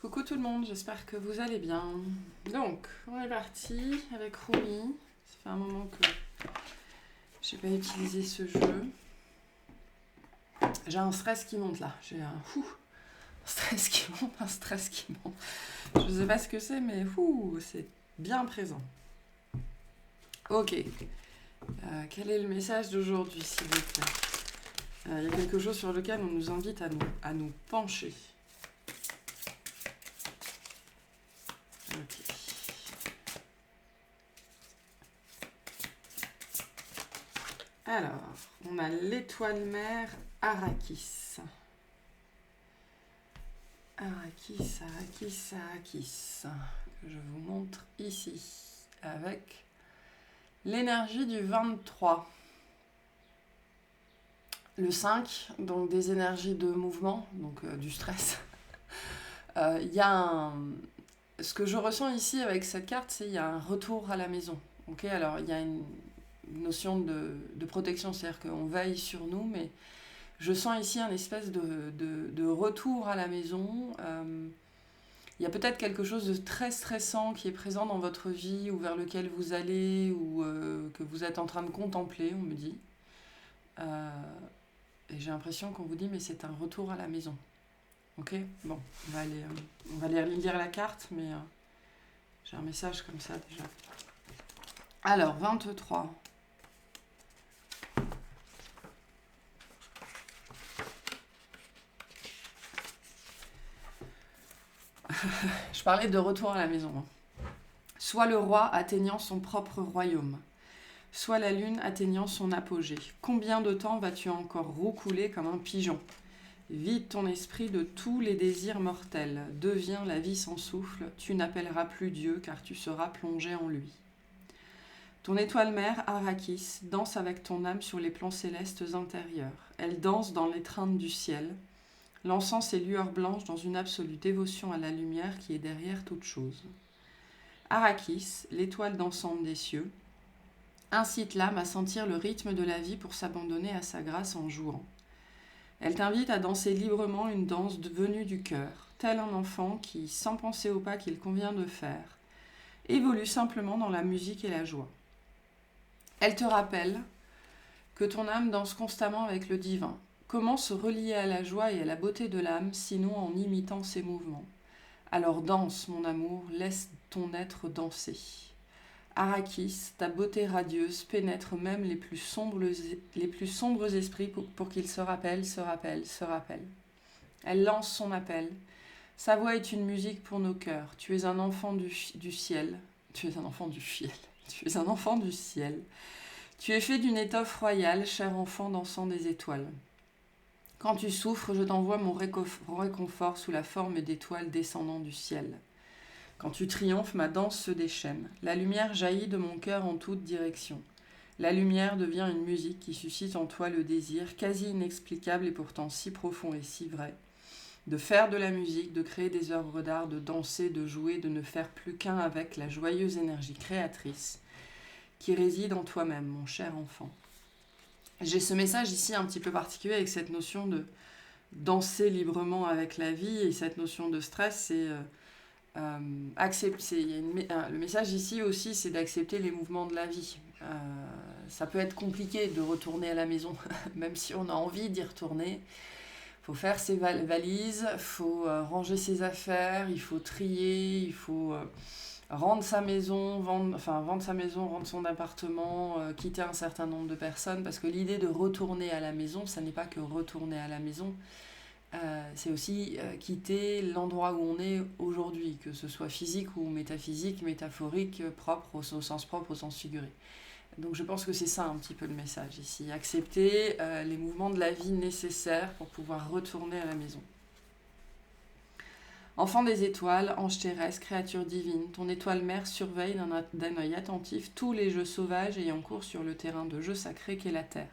Coucou tout le monde, j'espère que vous allez bien. Donc, on est parti avec Rumi. Ça fait un moment que j'ai pas utilisé ce jeu. J'ai un stress qui monte là. J'ai un stress qui monte, un stress qui monte. Je sais pas ce que c'est, mais c'est bien présent. Ok. Quel est le message d'aujourd'hui, s'il vous plaît? Il y a quelque chose sur lequel on nous invite à nous pencher. Ok. Alors, on a l'étoile mère Arrakis. Arrakis, Arrakis, Arrakis. Que je vous montre ici. Avec l'énergie du 23. Le 5, donc des énergies de mouvement, donc du stress. Il y a ce que je ressens ici avec cette carte, c'est qu'il y a un retour à la maison. Ok, alors il y a une notion de protection, c'est-à-dire qu'on veille sur nous, mais je sens ici un espèce de retour à la maison. Il y a peut-être quelque chose de très stressant qui est présent dans votre vie ou vers lequel vous allez ou que vous êtes en train de contempler, on me dit. Et j'ai l'impression qu'on vous dit, mais c'est un retour à la maison. Ok, bon, on va aller lire la carte, mais j'ai un message comme ça déjà. Alors, 23. Je parlais de retour à la maison. Soit le roi atteignant son propre royaume, soit la lune atteignant son apogée. Combien de temps vas-tu encore roucouler comme un pigeon ? Vide ton esprit de tous les désirs mortels. Deviens la vie sans souffle. Tu n'appelleras plus Dieu car tu seras plongé en lui. Ton étoile mère, Arrakis, danse avec ton âme sur les plans célestes intérieurs. Elle danse dans l'étreinte du ciel, lançant ses lueurs blanches dans une absolue dévotion à la lumière qui est derrière toute chose. Arrakis, l'étoile dansante des cieux, incite l'âme à sentir le rythme de la vie pour s'abandonner à sa grâce en jouant. Elle t'invite à danser librement une danse venue du cœur, tel un enfant qui, sans penser au pas qu'il convient de faire, évolue simplement dans la musique et la joie. Elle te rappelle que ton âme danse constamment avec le divin. Comment se relier à la joie et à la beauté de l'âme, sinon en imitant ses mouvements ? Alors danse, mon amour, laisse ton être danser. Arrakis, ta beauté radieuse pénètre même les plus sombres esprits pour qu'ils se rappellent. Elle lance son appel. Sa voix est une musique pour nos cœurs. Tu es un enfant du ciel. Tu es un enfant du ciel. Tu es un enfant du ciel. Tu es fait d'une étoffe royale, cher enfant dansant des étoiles. Quand tu souffres, je t'envoie mon réconfort sous la forme d'étoiles descendant du ciel. Quand tu triomphes, ma danse se déchaîne. La lumière jaillit de mon cœur en toutes directions. La lumière devient une musique qui suscite en toi le désir, quasi inexplicable et pourtant si profond et si vrai. De faire de la musique, de créer des œuvres d'art, de danser, de jouer, de ne faire plus qu'un avec la joyeuse énergie créatrice qui réside en toi-même, mon cher enfant. J'ai ce message ici un petit peu particulier avec cette notion de danser librement avec la vie et cette notion de stress, c'est accepter. Le message ici aussi, c'est d'accepter les mouvements de la vie. Ça peut être compliqué de retourner à la maison, même si on a envie d'y retourner. Il faut faire ses valises, il faut ranger ses affaires, il faut trier, il faut rendre sa maison, vendre sa maison, rendre son appartement, quitter un certain nombre de personnes, parce que l'idée de retourner à la maison, ça n'est pas que retourner à la maison, c'est aussi quitter l'endroit où on est aujourd'hui, que ce soit physique ou métaphysique, métaphorique, propre au sens propre, au sens figuré. Donc je pense que c'est ça un petit peu le message ici, accepter les mouvements de la vie nécessaires pour pouvoir retourner à la maison. Enfant des étoiles, ange terrestre, créature divine, ton étoile mère surveille d'un œil attentif tous les jeux sauvages ayant cours sur le terrain de jeu sacré qu'est la terre.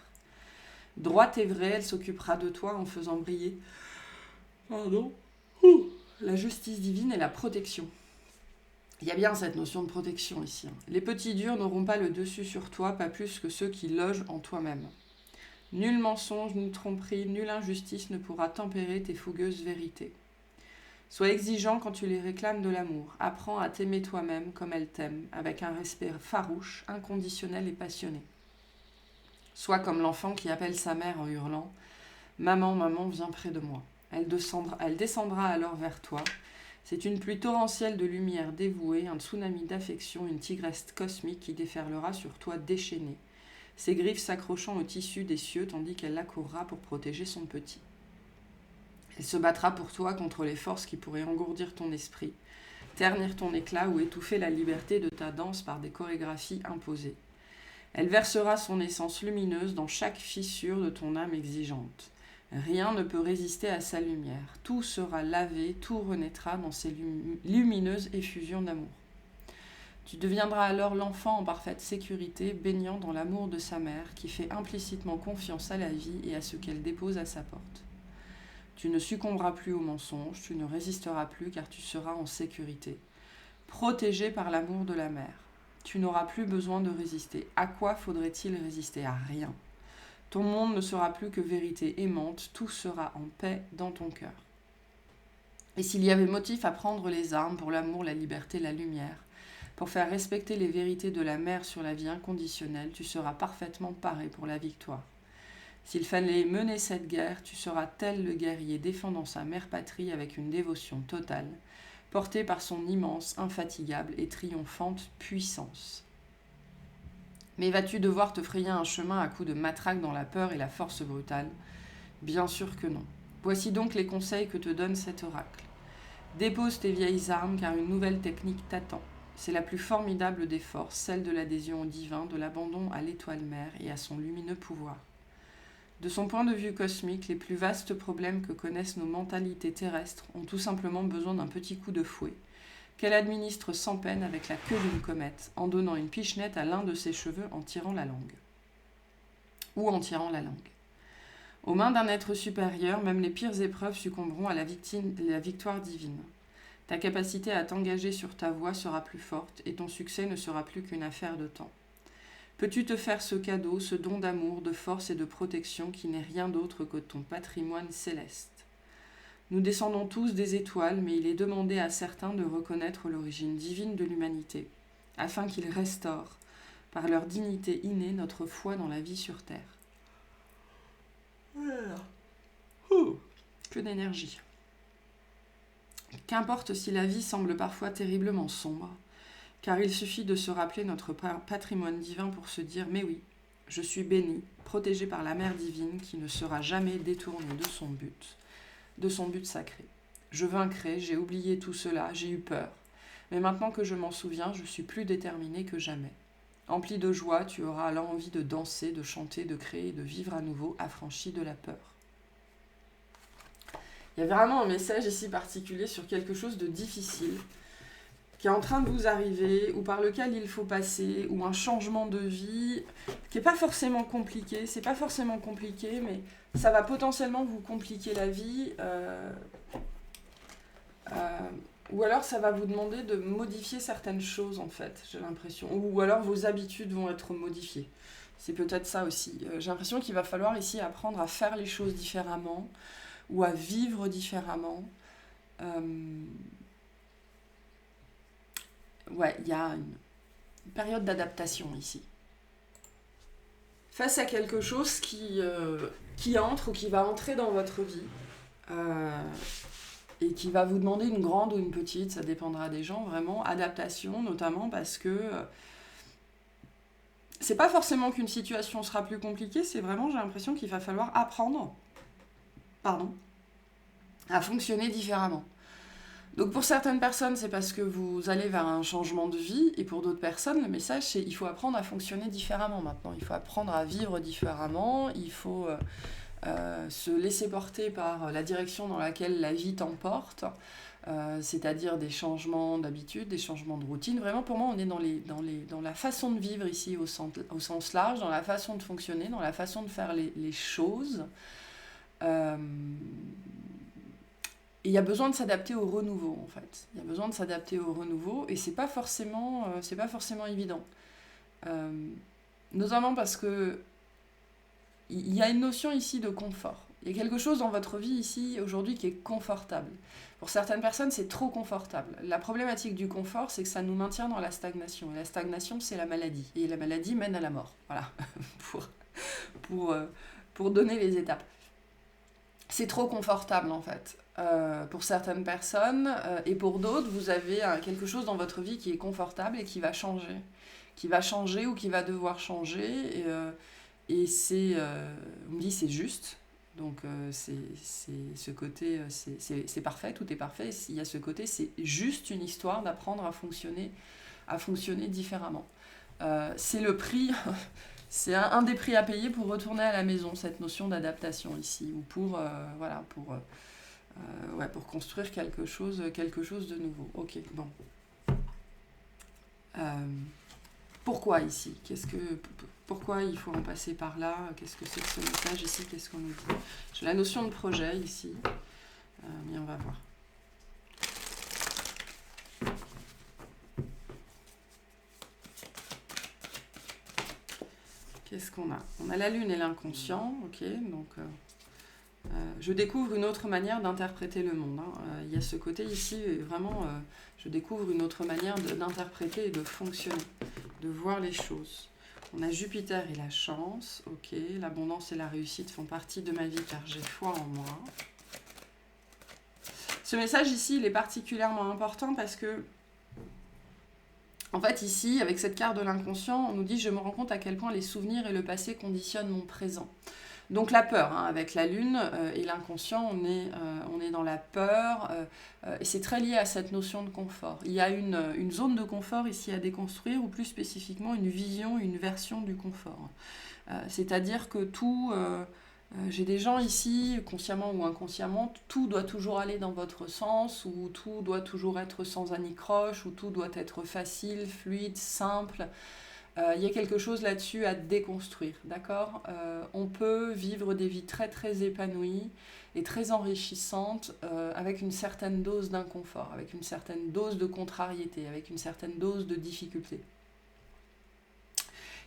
Droite et vraie, elle s'occupera de toi en faisant briller la justice divine et la protection. Il y a bien cette notion de protection ici. Les petits durs n'auront pas le dessus sur toi, pas plus que ceux qui logent en toi-même. Nul mensonge, ni tromperie, nulle injustice ne pourra tempérer tes fougueuses vérités. Sois exigeant quand tu les réclames de l'amour. Apprends à t'aimer toi-même comme elle t'aime, avec un respect farouche, inconditionnel et passionné. Sois comme l'enfant qui appelle sa mère en hurlant « Maman, maman, viens près de moi ». Elle descendra alors vers toi. C'est une pluie torrentielle de lumière dévouée, un tsunami d'affection, une tigresse cosmique qui déferlera sur toi déchaînée, ses griffes s'accrochant au tissu des cieux tandis qu'elle accourra pour protéger son petit. Elle se battra pour toi contre les forces qui pourraient engourdir ton esprit, ternir ton éclat ou étouffer la liberté de ta danse par des chorégraphies imposées. Elle versera son essence lumineuse dans chaque fissure de ton âme exigeante. Rien ne peut résister à sa lumière. Tout sera lavé, tout renaîtra dans ses lumineuses effusions d'amour. Tu deviendras alors l'enfant en parfaite sécurité, baignant dans l'amour de sa mère, qui fait implicitement confiance à la vie et à ce qu'elle dépose à sa porte. Tu ne succomberas plus aux mensonges, tu ne résisteras plus car tu seras en sécurité, protégé par l'amour de la mère. Tu n'auras plus besoin de résister. À quoi faudrait-il résister? À rien. Ton monde ne sera plus que vérité aimante, tout sera en paix dans ton cœur. Et s'il y avait motif à prendre les armes pour l'amour, la liberté, la lumière, pour faire respecter les vérités de la mère sur la vie inconditionnelle, tu seras parfaitement paré pour la victoire. S'il fallait mener cette guerre, tu seras tel le guerrier défendant sa mère patrie avec une dévotion totale, porté par son immense, infatigable et triomphante puissance. Mais vas-tu devoir te frayer un chemin à coups de matraque dans la peur et la force brutale? Bien sûr que non. Voici donc les conseils que te donne cet oracle. Dépose tes vieilles armes car une nouvelle technique t'attend. C'est la plus formidable des forces, celle de l'adhésion au divin, de l'abandon à l'étoile mère et à son lumineux pouvoir. De son point de vue cosmique, les plus vastes problèmes que connaissent nos mentalités terrestres ont tout simplement besoin d'un petit coup de fouet, qu'elle administre sans peine avec la queue d'une comète, en donnant une pichenette à l'un de ses cheveux en tirant la langue. Ou en tirant la langue. Aux mains d'un être supérieur, même les pires épreuves succomberont à la victoire divine. Ta capacité à t'engager sur ta voie sera plus forte et ton succès ne sera plus qu'une affaire de temps. Peux-tu te faire ce cadeau, ce don d'amour, de force et de protection qui n'est rien d'autre que ton patrimoine céleste? Nous descendons tous des étoiles, mais il est demandé à certains de reconnaître l'origine divine de l'humanité, afin qu'ils restaurent, par leur dignité innée, notre foi dans la vie sur Terre. Que d'énergie. Qu'importe si la vie semble parfois terriblement sombre, car il suffit de se rappeler notre patrimoine divin pour se dire « Mais oui, je suis béni, protégé par la Mère divine qui ne sera jamais détournée de son but sacré. Je vaincrai, j'ai oublié tout cela, j'ai eu peur. Mais maintenant que je m'en souviens, je suis plus déterminé que jamais. Empli de joie, tu auras alors envie de danser, de chanter, de créer et de vivre à nouveau, affranchi de la peur. » Il y a vraiment un message ici particulier sur quelque chose de difficile qui est en train de vous arriver, ou par lequel il faut passer, ou un changement de vie qui n'est pas forcément compliqué. C'est pas forcément compliqué, mais ça va potentiellement vous compliquer la vie. Ou alors ça va vous demander de modifier certaines choses, en fait, j'ai l'impression. Ou alors vos habitudes vont être modifiées. C'est peut-être ça aussi. J'ai l'impression qu'il va falloir ici apprendre à faire les choses différemment, ou à vivre différemment. Ouais, il y a une période d'adaptation ici. Face à quelque chose qui entre ou qui va entrer dans votre vie et qui va vous demander une grande ou une petite, ça dépendra des gens, vraiment, adaptation, notamment parce que c'est pas forcément qu'une situation sera plus compliquée, c'est vraiment, j'ai l'impression qu'il va falloir apprendre à fonctionner différemment. Donc pour certaines personnes, c'est parce que vous allez vers un changement de vie, et pour d'autres personnes, le message, c'est qu'il faut apprendre à fonctionner différemment maintenant. Il faut apprendre à vivre différemment, il faut se laisser porter par la direction dans laquelle la vie t'emporte, c'est-à-dire des changements d'habitude, des changements de routine. Vraiment, pour moi, on est dans la façon de vivre ici au sens large, dans la façon de fonctionner, dans la façon de faire les choses. Et il y a besoin de s'adapter au renouveau, en fait. Il y a besoin de s'adapter au renouveau, et c'est pas forcément évident. Notamment parce que il y a une notion ici de confort. Il y a quelque chose dans votre vie ici, aujourd'hui, qui est confortable. Pour certaines personnes, c'est trop confortable. La problématique du confort, c'est que ça nous maintient dans la stagnation. Et la stagnation, c'est la maladie. Et la maladie mène à la mort. Voilà, pour donner les étapes. C'est trop confortable, en fait. Pour certaines personnes, et pour d'autres, vous avez quelque chose dans votre vie qui est confortable et qui va changer. Qui va changer ou qui va devoir changer. Et c'est, on me dit, c'est juste. Donc c'est ce côté, c'est parfait, tout est parfait. Il y a ce côté, c'est juste une histoire d'apprendre à fonctionner différemment. C'est le prix, c'est un des prix à payer pour retourner à la maison, cette notion d'adaptation ici, ou pour construire quelque chose de nouveau. Ok, bon. Pourquoi ici ? Pourquoi il faut en passer par là ? Qu'est-ce que c'est que ce message ici ? Qu'est-ce qu'on nous dit ? J'ai la notion de projet ici, mais on va voir. Qu'est-ce qu'on a ? On a la lune et l'inconscient, ok, donc je découvre une autre manière d'interpréter le monde. Il y a ce côté ici, vraiment, je découvre une autre manière d'interpréter et de fonctionner, de voir les choses. On a Jupiter et la chance, ok, l'abondance et la réussite font partie de ma vie car j'ai foi en moi. Ce message ici, il est particulièrement important parce que, en fait, ici, avec cette carte de l'inconscient, on nous dit « Je me rends compte à quel point les souvenirs et le passé conditionnent mon présent ». Donc la peur, avec la lune et l'inconscient, on est dans la peur, et c'est très lié à cette notion de confort. Il y a une zone de confort ici à déconstruire, ou plus spécifiquement une vision, une version du confort. C'est-à-dire que tout, j'ai des gens ici, consciemment ou inconsciemment, tout doit toujours aller dans votre sens, ou tout doit toujours être sans anicroche, ou tout doit être facile, fluide, simple. Il y a quelque chose là-dessus à déconstruire, d'accord ? On peut vivre des vies très très épanouies et très enrichissantes avec une certaine dose d'inconfort, avec une certaine dose de contrariété, avec une certaine dose de difficulté.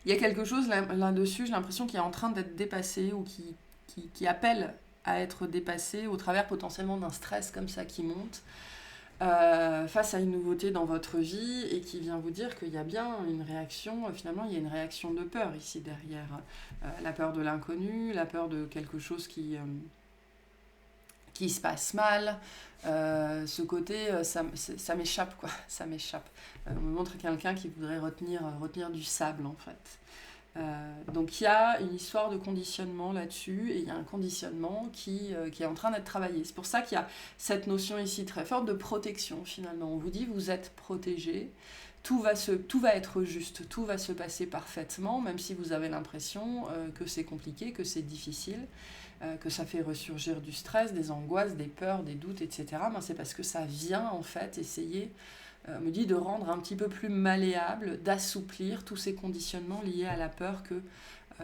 Il y a quelque chose là-dessus, j'ai l'impression qu'il est en train d'être dépassé ou qui appelle à être dépassé au travers potentiellement d'un stress comme ça qui monte. Face à une nouveauté dans votre vie et qui vient vous dire qu'il y a bien une réaction, finalement il y a une réaction de peur ici derrière. La peur de l'inconnu, la peur de quelque chose qui se passe mal, ce côté ça m'échappe quoi, ça m'échappe. On me montre quelqu'un qui voudrait retenir du sable en fait. Donc il y a une histoire de conditionnement là-dessus et il y a un conditionnement qui est en train d'être travaillé. C'est pour ça qu'il y a cette notion ici très forte de protection finalement. On vous dit vous êtes protégé, tout va être juste, tout va se passer parfaitement, même si vous avez l'impression que c'est compliqué, que c'est difficile, que ça fait ressurgir du stress, des angoisses, des peurs, des doutes, etc. Ben, c'est parce que ça vient en fait essayer me dit de rendre un petit peu plus malléable, d'assouplir tous ces conditionnements liés à la peur que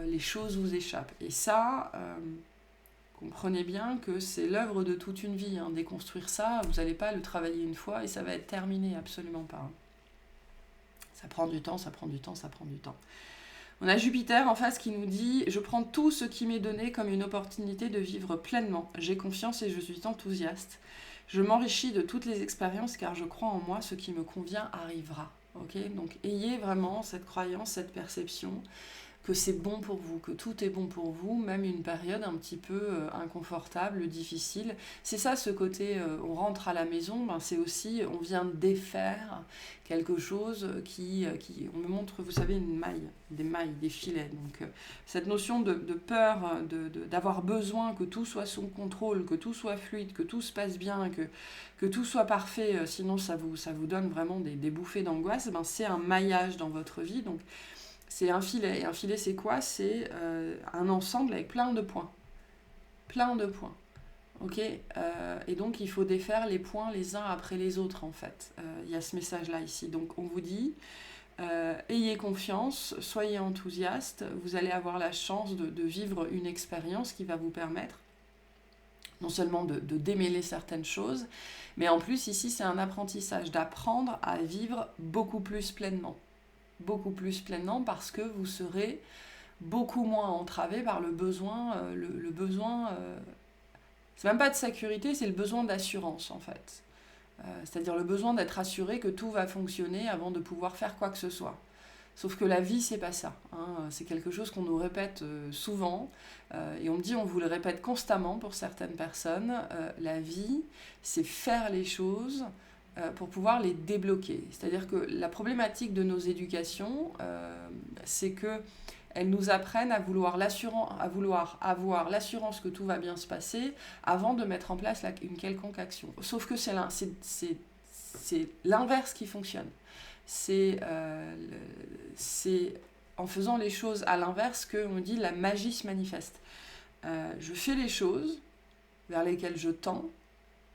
les choses vous échappent. Et ça, comprenez bien que c'est l'œuvre de toute une vie. Déconstruire ça, vous n'allez pas le travailler une fois et ça va être terminé, absolument pas. Ça prend du temps, ça prend du temps, ça prend du temps. On a Jupiter en face qui nous dit « Je prends tout ce qui m'est donné comme une opportunité de vivre pleinement. J'ai confiance et je suis enthousiaste. Je m'enrichis de toutes les expériences car je crois en moi, ce qui me convient arrivera. » Okay ? Donc ayez vraiment cette croyance, cette perception que c'est bon pour vous, que tout est bon pour vous, même une période un petit peu inconfortable, difficile. C'est ça ce côté, on rentre à la maison, c'est aussi, on vient défaire quelque chose qui on me montre, vous savez, des mailles, des filets. Donc cette notion de peur, d'avoir besoin que tout soit sous contrôle, que tout soit fluide, que tout se passe bien, que tout soit parfait, sinon ça vous donne vraiment des bouffées d'angoisse, c'est un maillage dans votre vie. Donc c'est un filet. Et un filet, c'est quoi ? C'est un ensemble avec plein de points. Plein de points. Ok ? Et donc, il faut défaire les points les uns après les autres, en fait. Il y a ce message-là ici. Donc, on vous dit, ayez confiance, soyez enthousiaste. Vous allez avoir la chance de vivre une expérience qui va vous permettre non seulement de démêler certaines choses, mais en plus, ici, c'est un apprentissage d'apprendre à vivre beaucoup plus pleinement. Beaucoup plus pleinement parce que vous serez beaucoup moins entravé par le besoin C'est même pas de sécurité, c'est le besoin d'assurance en fait. C'est-à-dire le besoin d'être assuré que tout va fonctionner avant de pouvoir faire quoi que ce soit. Sauf que la vie, c'est pas ça. Hein. C'est quelque chose qu'on nous répète souvent. Et on me dit, on vous le répète constamment pour certaines personnes. La vie, c'est faire les choses pour pouvoir les débloquer. C'est-à-dire que la problématique de nos éducations, c'est que elles nous apprennent à vouloir avoir l'assurance que tout va bien se passer avant de mettre en place une quelconque action. Sauf que c'est l'inverse qui fonctionne. C'est en faisant les choses à l'inverse qu'on dit la magie se manifeste. Je fais les choses vers lesquelles je tends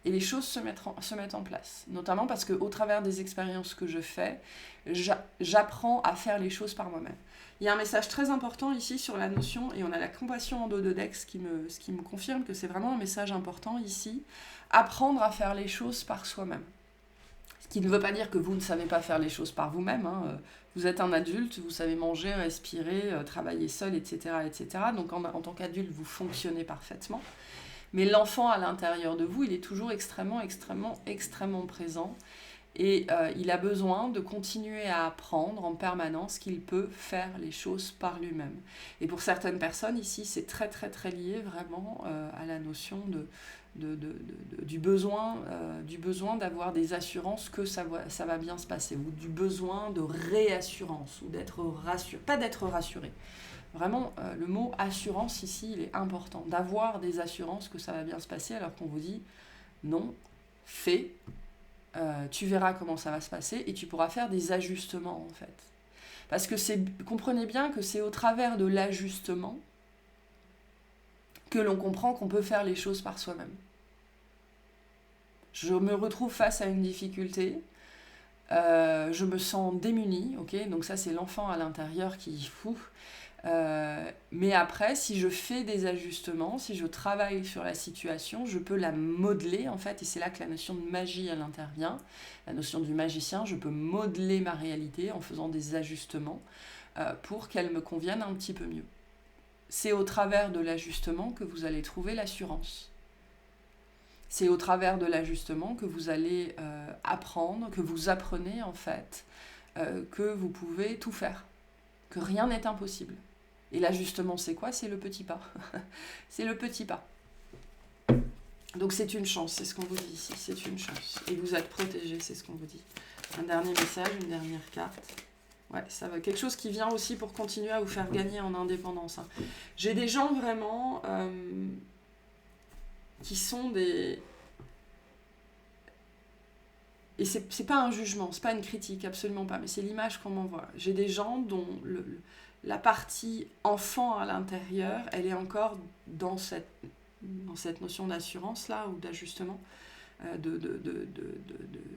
et les choses se mettent en place. Notamment parce qu'au travers des expériences que je fais, j'apprends à faire les choses par moi-même. Il y a un message très important ici sur la notion, et on a la compassion en dos de Dex qui me confirme que c'est vraiment un message important ici, apprendre à faire les choses par soi-même. Ce qui ne veut pas dire que vous ne savez pas faire les choses par vous-même. Hein. Vous êtes un adulte, vous savez manger, respirer, travailler seul, etc. etc. Donc en tant qu'adulte, vous fonctionnez parfaitement. Mais l'enfant à l'intérieur de vous, il est toujours extrêmement, extrêmement, extrêmement présent. Et il a besoin de continuer à apprendre en permanence qu'il peut faire les choses par lui-même. Et pour certaines personnes, ici, c'est très, très, très lié vraiment à la notion du besoin d'avoir des assurances que ça va bien se passer, ou du besoin de réassurance, ou d'être rassuré, pas d'être rassuré. Vraiment, le mot assurance ici, il est important, d'avoir des assurances que ça va bien se passer, alors qu'on vous dit non, fais, tu verras comment ça va se passer, et tu pourras faire des ajustements en fait. Parce que comprenez bien que c'est au travers de l'ajustement que l'on comprend qu'on peut faire les choses par soi-même. Je me retrouve face à une difficulté, je me sens démunie, ok, donc ça c'est l'enfant à l'intérieur qui mais après, si je fais des ajustements, si je travaille sur la situation, je peux la modeler en fait, et c'est là que la notion de magie elle intervient, la notion du magicien, je peux modeler ma réalité en faisant des ajustements pour qu'elle me convienne un petit peu mieux. C'est au travers de l'ajustement que vous allez trouver l'assurance. C'est au travers de l'ajustement que vous allez apprendre, que vous apprenez en fait, que vous pouvez tout faire, que rien n'est impossible. Et l'ajustement, c'est quoi ? C'est le petit pas. C'est le petit pas. Donc c'est une chance, c'est ce qu'on vous dit ici, c'est une chance. Et vous êtes protégé, c'est ce qu'on vous dit. Un dernier message, une dernière carte. Ouais, ça va. Quelque chose qui vient aussi pour continuer à vous faire gagner en indépendance. Hein. J'ai des gens vraiment qui sont des... Et c'est pas un jugement, c'est pas une critique, absolument pas, mais c'est l'image qu'on m'envoie. J'ai des gens dont la partie enfant à l'intérieur, elle est encore dans cette notion d'assurance là, ou d'ajustement,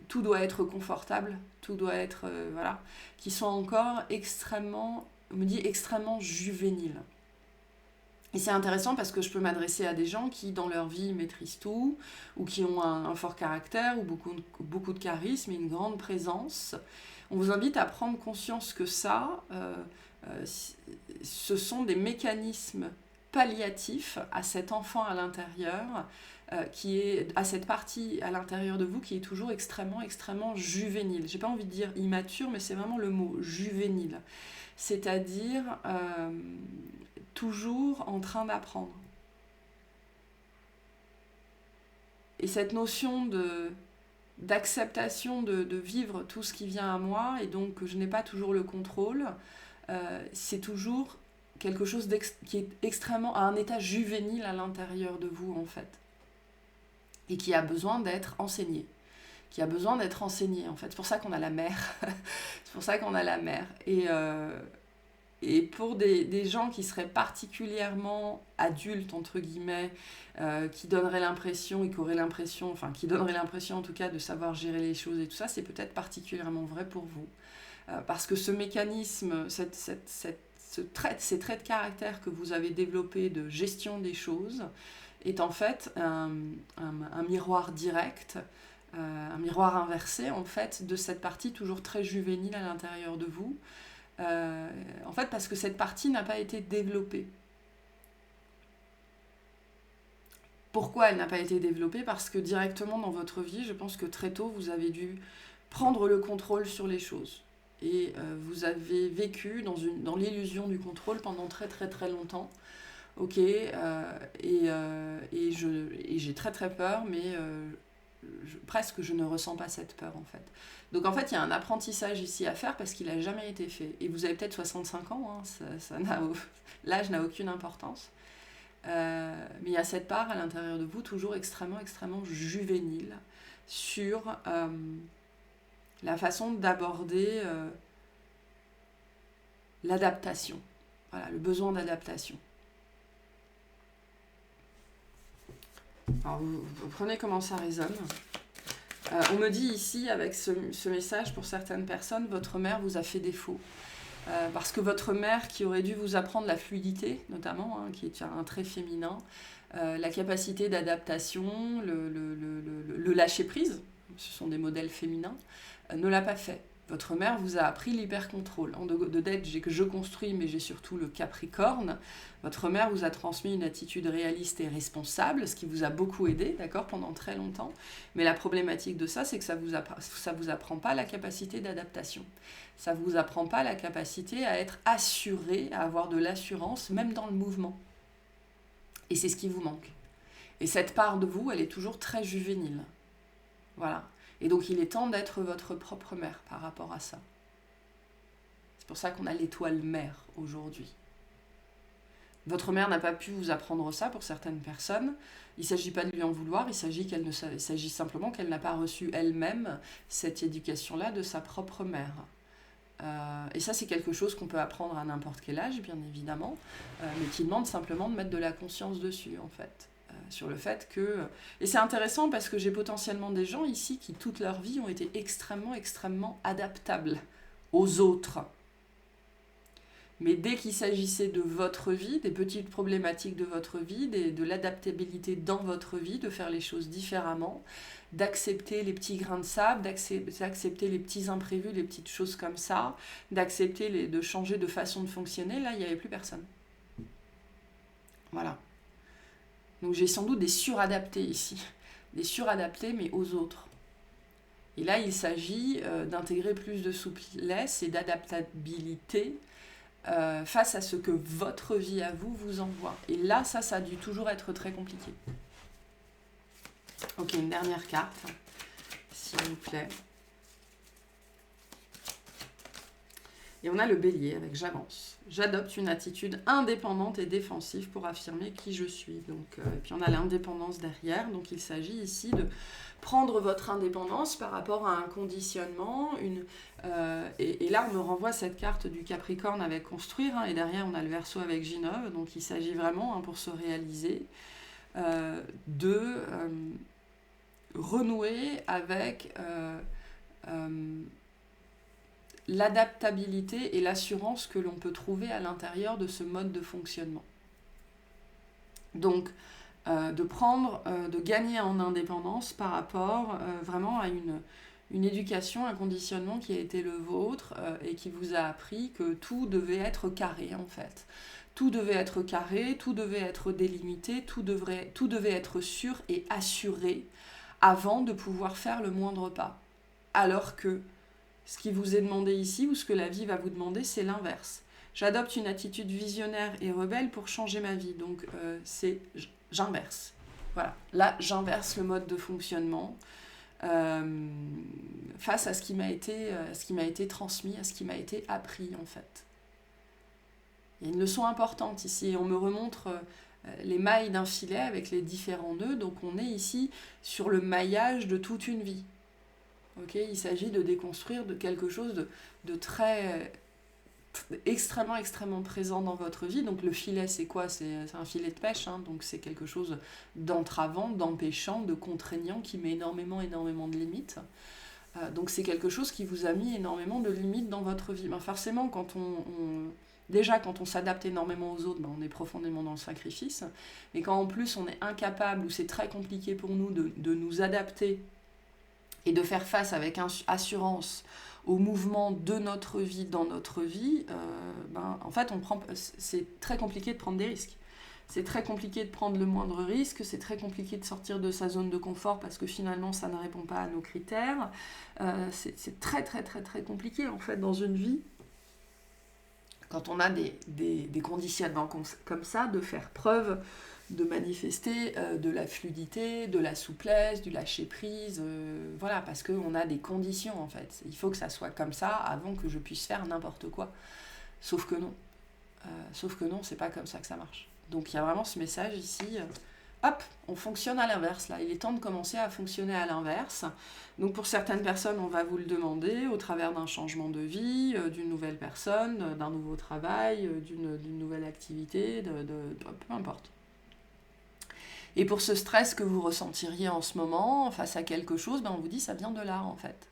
tout doit être confortable, tout doit être, voilà, qui sont encore extrêmement, on me dit extrêmement juvéniles. Et c'est intéressant parce que je peux m'adresser à des gens qui, dans leur vie, maîtrisent tout, ou qui ont un fort caractère, ou beaucoup de charisme et une grande présence. On vous invite à prendre conscience que ça, ce sont des mécanismes palliatifs à cet enfant à l'intérieur, qui est à cette partie à l'intérieur de vous qui est toujours extrêmement, extrêmement juvénile. J'ai pas envie de dire immature, mais c'est vraiment le mot juvénile. C'est-à-dire toujours en train d'apprendre. Et cette notion d'acceptation de vivre tout ce qui vient à moi, et donc que je n'ai pas toujours le contrôle, c'est toujours quelque chose qui est extrêmement à un état juvénile à l'intérieur de vous en fait, et qui a besoin d'être enseigné. En fait. C'est pour ça qu'on a la mère. C'est pour ça qu'on a la mère. Et pour des gens qui seraient particulièrement adultes, entre guillemets, qui donneraient l'impression, qui donneraient l'impression en tout cas de savoir gérer les choses et tout ça, c'est peut-être particulièrement vrai pour vous. Parce que ce mécanisme, ces traits de caractère que vous avez développés de gestion des choses, est en fait un miroir direct, un miroir inversé en fait de cette partie toujours très juvénile à l'intérieur de vous, en fait parce que cette partie n'a pas été développée. Pourquoi elle n'a pas été développée? Parce que directement dans votre vie, je pense que très tôt, vous avez dû prendre le contrôle sur les choses. Et vous avez vécu dans l'illusion du contrôle pendant très très très longtemps. Ok, et j'ai très très peur, mais presque je ne ressens pas cette peur en fait. Donc en fait, il y a un apprentissage ici à faire parce qu'il n'a jamais été fait. Et vous avez peut-être 65 ans, hein, l'âge n'a aucune importance. Mais il y a cette part à l'intérieur de vous, toujours extrêmement, extrêmement juvénile, sur la façon d'aborder l'adaptation. Voilà, le besoin d'adaptation. Alors, vous prenez comment ça résonne. On me dit ici, avec ce message, pour certaines personnes, votre mère vous a fait défaut. Parce que votre mère, qui aurait dû vous apprendre la fluidité, notamment, hein, qui est un trait féminin, la capacité d'adaptation, le lâcher-prise, ce sont des modèles féminins, ne l'a pas fait. Votre mère vous a appris l'hyper-contrôle. En de dette, j'ai que je construis, mais j'ai surtout le Capricorne. Votre mère vous a transmis une attitude réaliste et responsable, ce qui vous a beaucoup aidé, d'accord, pendant très longtemps. Mais la problématique de ça, c'est que ça vous apprend pas la capacité d'adaptation. Ça vous apprend pas la capacité à être assuré, à avoir de l'assurance, même dans le mouvement. Et c'est ce qui vous manque. Et cette part de vous, elle est toujours très juvénile. Voilà. Et donc, il est temps d'être votre propre mère par rapport à ça. C'est pour ça qu'on a l'étoile mère aujourd'hui. Votre mère n'a pas pu vous apprendre ça pour certaines personnes. Il ne s'agit pas de lui en vouloir, il s'agit simplement qu'elle n'a pas reçu elle-même cette éducation-là de sa propre mère. Et ça, c'est quelque chose qu'on peut apprendre à n'importe quel âge, bien évidemment, mais qui demande simplement de mettre de la conscience dessus, en fait. Sur le fait que... Et c'est intéressant parce que j'ai potentiellement des gens ici qui, toute leur vie, ont été extrêmement, extrêmement adaptables aux autres. Mais dès qu'il s'agissait de votre vie, des petites problématiques de votre vie, de l'adaptabilité dans votre vie, de faire les choses différemment, d'accepter les petits grains de sable, d'accepter les petits imprévus, les petites choses comme ça, d'accepter de changer de façon de fonctionner, là, il n'y avait plus personne. Voilà. Donc j'ai sans doute des suradaptés ici, des suradaptés mais aux autres. Et là, il s'agit d'intégrer plus de souplesse et d'adaptabilité face à ce que votre vie à vous envoie. Et là, ça a dû toujours être très compliqué. Ok, une dernière carte, s'il vous plaît. Et on a le bélier avec j'avance. J'adopte une attitude indépendante et défensive pour affirmer qui je suis. Donc, et puis on a l'indépendance derrière. Donc il s'agit ici de prendre votre indépendance par rapport à un conditionnement. Et là, on me renvoie cette carte du Capricorne avec construire. Hein, et derrière, on a le Verseau avec Ginov. Donc il s'agit vraiment, pour se réaliser, de renouer avec... l'adaptabilité et l'assurance que l'on peut trouver à l'intérieur de ce mode de fonctionnement. Donc, de gagner en indépendance par rapport vraiment à une éducation, un conditionnement qui a été le vôtre et qui vous a appris que tout devait être carré en fait. Tout devait être carré, tout devait être délimité, tout devait être sûr et assuré avant de pouvoir faire le moindre pas. Alors que ce qui vous est demandé ici, ou ce que la vie va vous demander, c'est l'inverse. J'adopte une attitude visionnaire et rebelle pour changer ma vie. Donc, j'inverse. Voilà. Là, j'inverse le mode de fonctionnement face à ce qui m'a été transmis, à ce qui m'a été appris, en fait. Il y a une leçon importante ici. On me remontre les mailles d'un filet avec les différents nœuds. Donc, on est ici sur le maillage de toute une vie. Okay, il s'agit de déconstruire de quelque chose de très extrêmement, extrêmement présent dans votre vie. Donc le filet, c'est quoi ? C'est un filet de pêche, hein, donc c'est quelque chose d'entravant, d'empêchant, de contraignant, qui met énormément, énormément de limites. Donc c'est quelque chose qui vous a mis énormément de limites dans votre vie. Ben, forcément, quand on s'adapte énormément aux autres, ben on est profondément dans le sacrifice. Mais quand en plus on est incapable, ou c'est très compliqué pour nous de nous adapter et de faire face avec assurance au mouvement de notre vie dans notre vie, en fait, c'est très compliqué de prendre des risques. c'est très compliqué de prendre le moindre risque, c'est très compliqué de sortir de sa zone de confort parce que finalement ça ne répond pas à nos critères. C'est très très très très compliqué en fait dans une vie, quand on a des conditionnements comme ça, de faire preuve, de manifester de la fluidité, de la souplesse, du lâcher-prise, voilà, parce qu'on a des conditions en fait. Il faut que ça soit comme ça avant que je puisse faire n'importe quoi. Sauf que non. C'est pas comme ça que ça marche. Donc il y a vraiment ce message ici, hop, on fonctionne à l'inverse là. Il est temps de commencer à fonctionner à l'inverse. Donc pour certaines personnes, on va vous le demander au travers d'un changement de vie, d'une nouvelle personne, d'un nouveau travail, d'une nouvelle activité, peu importe. Et pour ce stress que vous ressentiriez en ce moment face à quelque chose, on vous dit ça vient de là en fait.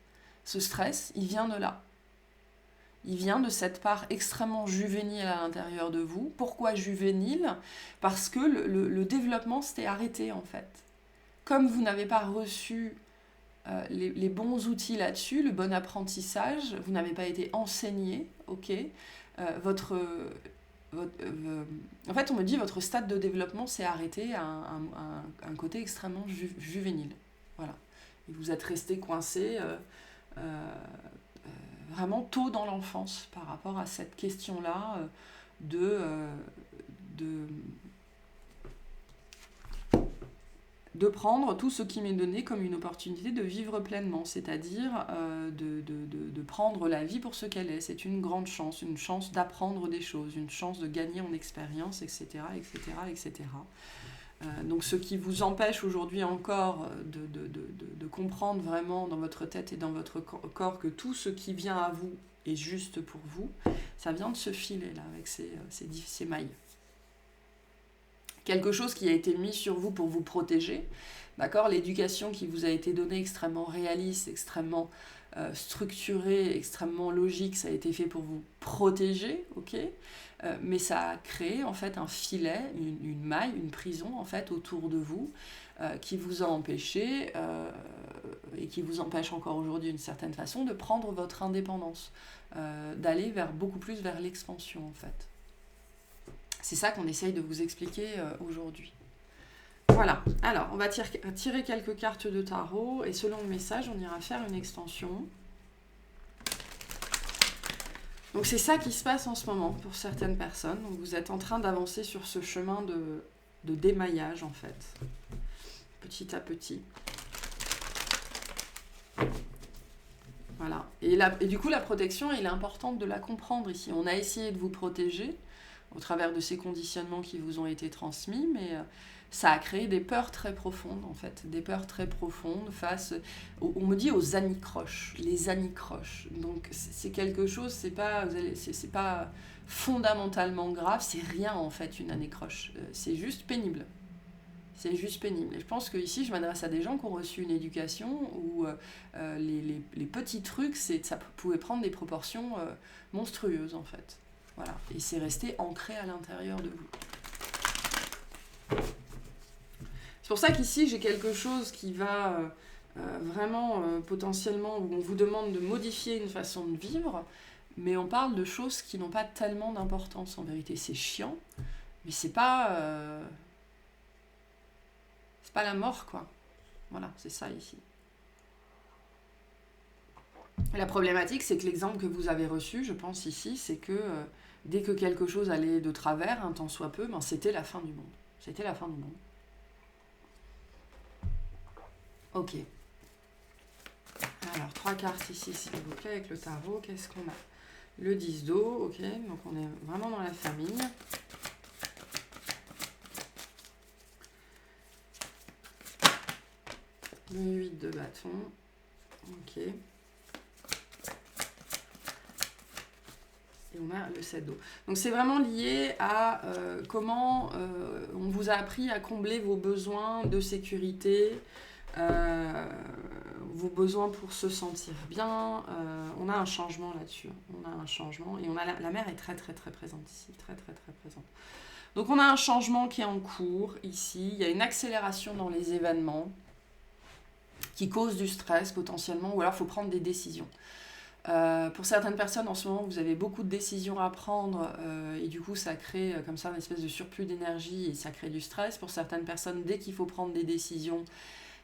Ce stress, il vient de là. Il vient de cette part extrêmement juvénile à l'intérieur de vous. Pourquoi juvénile ? Parce que le développement s'était arrêté en fait. Comme vous n'avez pas reçu les bons outils là-dessus, le bon apprentissage, vous n'avez pas été enseigné, ok, en fait, on me dit votre stade de développement s'est arrêté à un côté extrêmement juvénile. Voilà. Et vous êtes resté coincé vraiment tôt dans l'enfance par rapport à cette question-là de prendre tout ce qui m'est donné comme une opportunité de vivre pleinement, c'est-à-dire de prendre la vie pour ce qu'elle est. C'est une grande chance, une chance d'apprendre des choses, une chance de gagner en expérience, etc., etc., etc. Donc ce qui vous empêche aujourd'hui encore de comprendre vraiment dans votre tête et dans votre corps que tout ce qui vient à vous est juste pour vous, ça vient de se filer là avec ces mailles. Quelque chose qui a été mis sur vous pour vous protéger, d'accord ? L'éducation qui vous a été donnée extrêmement réaliste, extrêmement structurée, extrêmement logique, ça a été fait pour vous protéger, ok ? Mais ça a créé en fait un filet, une maille, une prison en fait autour de vous qui vous a empêché et qui vous empêche encore aujourd'hui d'une certaine façon de prendre votre indépendance, d'aller beaucoup plus vers l'expansion en fait. C'est ça qu'on essaye de vous expliquer aujourd'hui. Voilà, alors on va tirer quelques cartes de tarot et selon le message, on ira faire une extension. Donc c'est ça qui se passe en ce moment pour certaines personnes. Donc vous êtes en train d'avancer sur ce chemin de démaillage en fait, petit à petit. Voilà. Et du coup la protection, il est important de la comprendre ici. On a essayé de vous protéger au travers de ces conditionnements qui vous ont été transmis, mais ça a créé des peurs très profondes, en fait. Des peurs très profondes face, on me dit aux anicroches, les anicroches. Donc c'est quelque chose, c'est pas fondamentalement grave, c'est rien en fait une anicroche. C'est juste pénible. C'est juste pénible. Et je pense que ici, je m'adresse à des gens qui ont reçu une éducation où les petits trucs, ça pouvait prendre des proportions monstrueuses en fait. Voilà. Et c'est resté ancré à l'intérieur de vous. C'est pour ça qu'ici, j'ai quelque chose qui va vraiment potentiellement, où on vous demande de modifier une façon de vivre, mais on parle de choses qui n'ont pas tellement d'importance en vérité. C'est chiant, mais c'est pas la mort, quoi. Voilà, c'est ça ici. Et la problématique, c'est que l'exemple que vous avez reçu, je pense ici, c'est que dès que quelque chose allait de travers, un tant soit peu, c'était la fin du monde. C'était la fin du monde. Ok. Alors, 3 cartes ici, s'il vous plaît, avec le tarot. Qu'est-ce qu'on a ? Le 10 d'eau, ok. Donc, on est vraiment dans la famille. Le 8 de bâton. Ok. Et on a le 7 d'eau. Donc c'est vraiment lié à comment on vous a appris à combler vos besoins de sécurité, vos besoins pour se sentir bien. On a un changement là-dessus. On a un changement. Et on a la mère est très très très présente ici. Très très très présente. Donc on a un changement qui est en cours ici. Il y a une accélération dans les événements qui cause du stress potentiellement. Ou alors il faut prendre des décisions. Pour certaines personnes, en ce moment, vous avez beaucoup de décisions à prendre et du coup, ça crée comme ça une espèce de surplus d'énergie et ça crée du stress. Pour certaines personnes, dès qu'il faut prendre des décisions,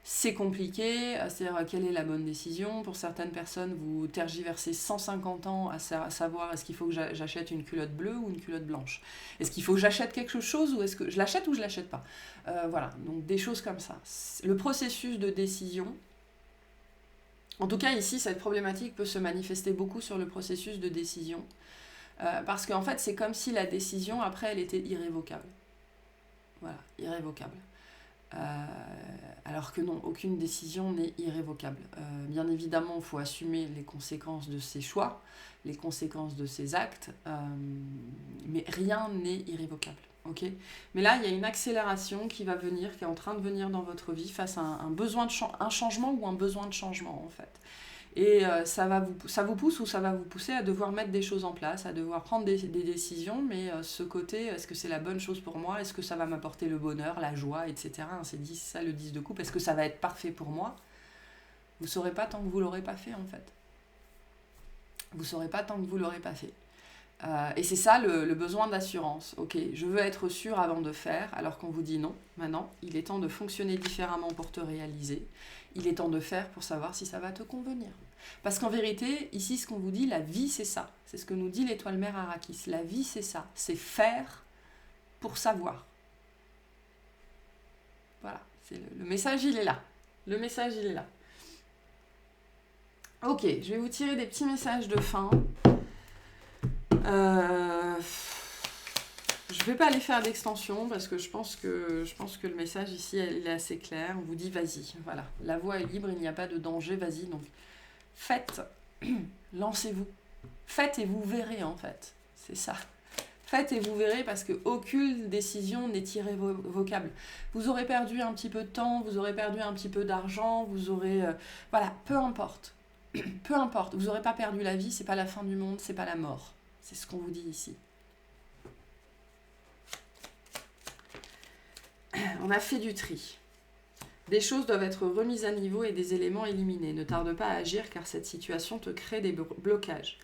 c'est compliqué, c'est-à-dire quelle est la bonne décision. Pour certaines personnes, vous tergiversez 150 ans à savoir est-ce qu'il faut que j'achète une culotte bleue ou une culotte blanche. Est-ce qu'il faut que j'achète quelque chose ou est-ce que je l'achète ou je l'achète pas. Voilà, donc des choses comme ça. Le processus de décision, en tout cas ici, cette problématique peut se manifester beaucoup sur le processus de décision. Parce qu'en fait, c'est comme si la décision, après, elle était irrévocable. Voilà, irrévocable. Alors que non, aucune décision n'est irrévocable. Bien évidemment, il faut assumer les conséquences de ses choix, les conséquences de ses actes, mais rien n'est irrévocable. Okay, mais là, il y a une accélération qui va venir, qui est en train de venir dans votre vie face à un besoin de un changement ou un besoin de changement en fait. Et ça vous pousse ou ça va vous pousser à devoir mettre des choses en place, à devoir prendre des décisions, mais ce côté, est-ce que c'est la bonne chose pour moi? Est-ce que ça va m'apporter le bonheur, la joie, etc. C'est ça le 10 de coupe. Est-ce que ça va être parfait pour moi? Vous ne saurez pas tant que vous ne l'aurez pas fait, en fait. Vous ne saurez pas tant que vous ne l'aurez pas fait. Et c'est ça le besoin d'assurance. Ok, je veux être sûr avant de faire, alors qu'on vous dit non. Maintenant, il est temps de fonctionner différemment pour te réaliser. Il est temps de faire pour savoir si ça va te convenir. Parce qu'en vérité, ici, ce qu'on vous dit, la vie, c'est ça. C'est ce que nous dit l'étoile mère Arrakis. La vie, c'est ça. C'est faire pour savoir. Voilà. Le message, il est là. Le message, il est là. Ok, je vais vous tirer des petits messages de fin. Je vais pas aller faire d'extension parce que je pense que le message ici il est assez clair. On vous dit vas-y, voilà, la voie est libre, il n'y a pas de danger, vas-y. Donc faites, lancez-vous, faites et vous verrez en fait. C'est ça. Faites et vous verrez parce qu'aucune décision n'est irrévocable. Vous aurez perdu un petit peu de temps, vous aurez perdu un petit peu d'argent, vous aurez voilà, peu importe. Peu importe, vous n'aurez pas perdu la vie, c'est pas la fin du monde, c'est pas la mort. C'est ce qu'on vous dit ici. On a fait du tri. Des choses doivent être remises à niveau et des éléments éliminés. Ne tarde pas à agir car cette situation te crée des blocages.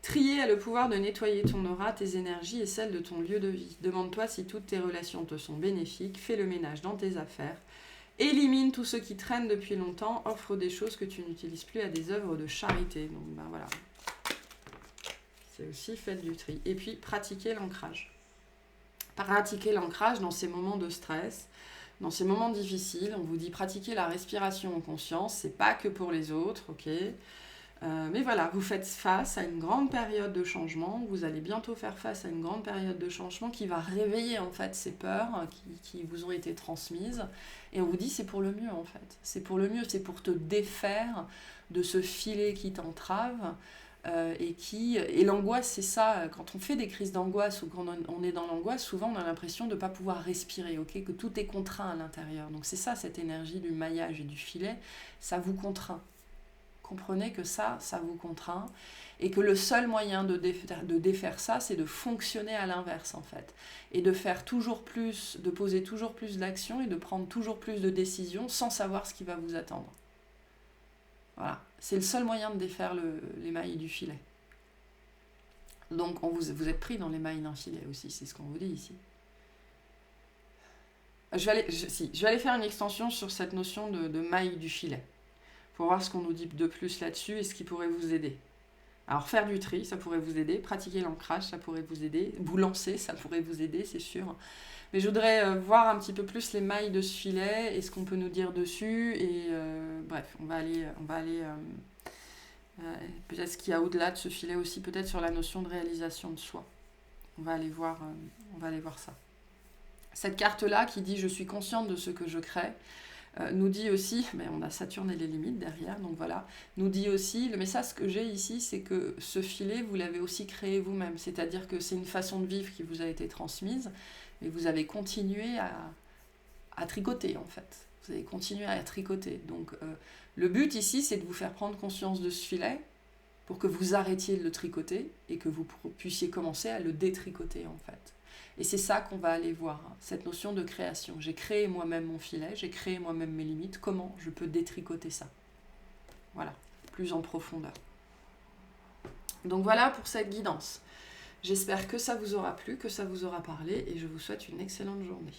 Trier a le pouvoir de nettoyer ton aura, tes énergies et celles de ton lieu de vie. Demande-toi si toutes tes relations te sont bénéfiques. Fais le ménage dans tes affaires. Élimine tout ce qui traîne depuis longtemps. Offre des choses que tu n'utilises plus à des œuvres de charité. Donc ben voilà. C'est aussi faites du tri. Et puis pratiquez l'ancrage. Pratiquez l'ancrage dans ces moments de stress, dans ces moments difficiles. On vous dit pratiquer la respiration en conscience, c'est pas que pour les autres, ok. Mais voilà, vous faites face à une grande période de changement. Vous allez bientôt faire face à une grande période de changement qui va réveiller en fait ces peurs qui vous ont été transmises. Et on vous dit c'est pour le mieux en fait. C'est pour le mieux, c'est pour te défaire de ce filet qui t'entrave. Et l'angoisse, c'est ça, quand on fait des crises d'angoisse ou quand on est dans l'angoisse, souvent on a l'impression de ne pas pouvoir respirer, okay, que tout est contraint à l'intérieur. Donc c'est ça, cette énergie du maillage et du filet, ça vous contraint. Comprenez que ça vous contraint et que le seul moyen de défaire ça, c'est de fonctionner à l'inverse en fait. Et de faire toujours plus, de poser toujours plus d'actions et de prendre toujours plus de décisions sans savoir ce qui va vous attendre. Voilà, c'est le seul moyen de défaire les mailles du filet. Donc vous êtes pris dans les mailles d'un filet aussi, c'est ce qu'on vous dit ici. Je vais aller faire une extension sur cette notion de maille du filet, pour voir ce qu'on nous dit de plus là-dessus et ce qui pourrait vous aider. Alors faire du tri, ça pourrait vous aider, pratiquer l'ancrage, ça pourrait vous aider, vous lancer, ça pourrait vous aider, c'est sûr. Mais je voudrais voir un petit peu plus les mailles de ce filet et ce qu'on peut nous dire dessus. Et bref, on va aller peut-être ce qu'il y a au-delà de ce filet aussi, peut-être sur la notion de réalisation de soi. On va aller voir ça. Cette carte-là qui dit « Je suis consciente de ce que je crée », nous dit aussi, mais on a Saturne et les limites derrière, donc voilà, nous dit aussi, le message que j'ai ici, c'est que ce filet, vous l'avez aussi créé vous-même, c'est-à-dire que c'est une façon de vivre qui vous a été transmise, et vous avez continué à tricoter en fait, vous avez continué à tricoter, donc le but ici, c'est de vous faire prendre conscience de ce filet, pour que vous arrêtiez de le tricoter, et que vous puissiez commencer à le détricoter en fait. Et c'est ça qu'on va aller voir, hein, cette notion de création. J'ai créé moi-même mon filet, j'ai créé moi-même mes limites. Comment je peux détricoter ça? Voilà, plus en profondeur. Donc voilà pour cette guidance. J'espère que ça vous aura plu, que ça vous aura parlé et je vous souhaite une excellente journée.